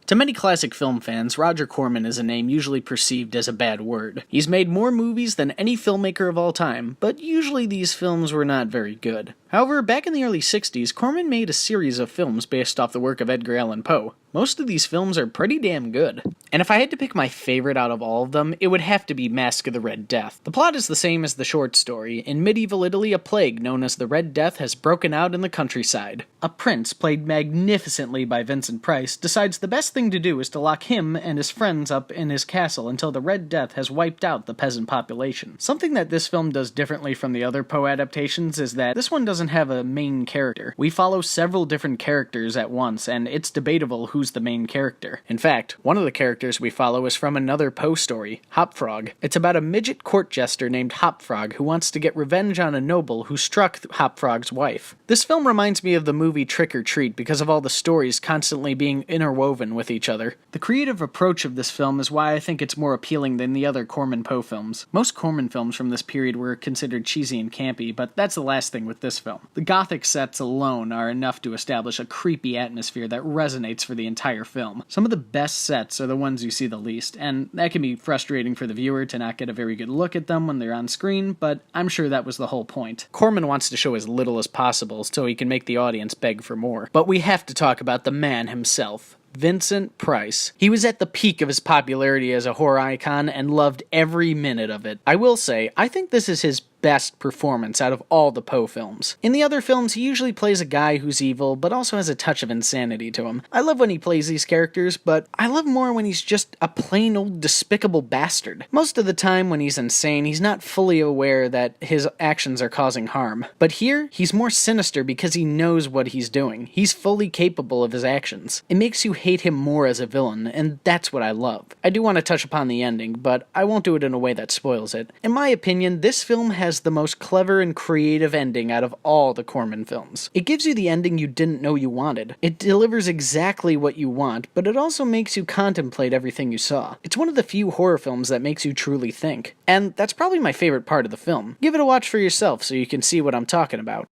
To many classic film fans, Roger Corman is a name usually perceived as a bad word. He's made more movies than any filmmaker of all time, but usually these films were not very good. However, back in the early 60s, Corman made a series of films based off the work of Edgar Allan Poe. Most of these films are pretty damn good. And if I had to pick my favorite out of all of them, it would have to be Masque of the Red Death. The plot is the same as the short story. In medieval Italy, a plague known as the Red Death has broken out in the countryside. A prince, played magnificently by Vincent Price, decides the best thing to do is to lock him and his friends up in his castle until the Red Death has wiped out the peasant population. Something that this film does differently from the other Poe adaptations is that this one doesn't have a main character. We follow several different characters at once, and it's debatable who's the main character. In fact, one of the characters we follow is from another Poe story, Hopfrog. It's about a midget court jester named Hopfrog who wants to get revenge on a noble who struck Hopfrog's wife. This film reminds me of the movie Trick or Treat because of all the stories constantly being interwoven with each other. The creative approach of this film is why I think it's more appealing than the other Corman Poe films. Most Corman films from this period were considered cheesy and campy, but that's the last thing with this film. The gothic sets alone are enough to establish a creepy atmosphere that resonates for the entire film. Some of the best sets are the ones you see the least, and that can be frustrating for the viewer to not get a very good look at them when they're on screen, but I'm sure that was the whole point. Corman wants to show as little as possible so he can make the audience beg for more. But we have to talk about the man himself. Vincent Price. He was at the peak of his popularity as a horror icon and loved every minute of it. I will say, I think this is his best performance out of all the Poe films. In the other films, he usually plays a guy who's evil, but also has a touch of insanity to him. I love when he plays these characters, but I love more when he's just a plain old despicable bastard. Most of the time when he's insane, he's not fully aware that his actions are causing harm. But here, he's more sinister because he knows what he's doing. He's fully capable of his actions. It makes you hate him more as a villain, and that's what I love. I do want to touch upon the ending, but I won't do it in a way that spoils it. In my opinion, this film has the most clever and creative ending out of all the Corman films. It gives you the ending you didn't know you wanted. It delivers exactly what you want, but it also makes you contemplate everything you saw. It's one of the few horror films that makes you truly think. And that's probably my favorite part of the film. Give it a watch for yourself so you can see what I'm talking about.